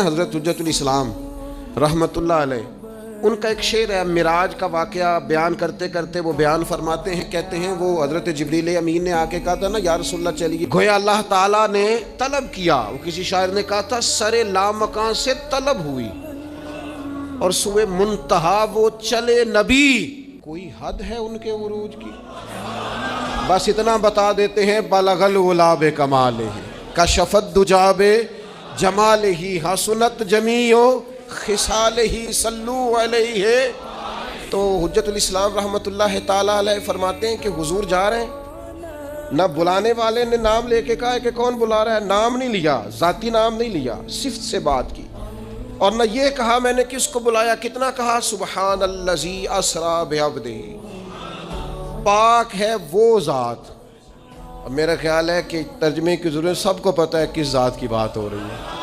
हज़रत हुज्जतुल इस्लाम रहमतुल्लाह अलैह, उनका एक शेर है, मिराज का वाक़या बयान करते करते वो बयान फरमाते हैं, कहते हैं वो हज़रत जिब्रील अमीन ने आके कहा था ना या रसूलल्लाह चलिए, गोया अल्लाह ताला ने तलब किया, वो किसी शायर ने कहा था सरे लामकान से तलब हुई और सुबह मुंतहा वो चले नबी, कोई हद है उनके उरूज की। बस इतना बता देते हैं, बलगल गुलाबे कमाले कशफत दुजाबे जमाले ही हसनत जमीओ खिसाले ही सल्लू अलैहि। तो हुज्जतुल इस्लाम रहमतुल्लाह ताला अलैह फरमाते हैं कि हुजूर जा रहे हैं, ना बुलाने वाले ने नाम लेके कहा है कि कौन बुला रहा है, नाम नहीं लिया, जाती नाम नहीं लिया, सिफ्त से बात की, और न ये कहा मैंने किसको बुलाया, कितना कहा, सुबहान अल्लज़ी असरा बिअब्दिही, पाक है वो ज़ात। मेरा ख्याल है कि तर्जमे की ज़रूरत, सबको पता है किस ज़ात की बात हो रही है।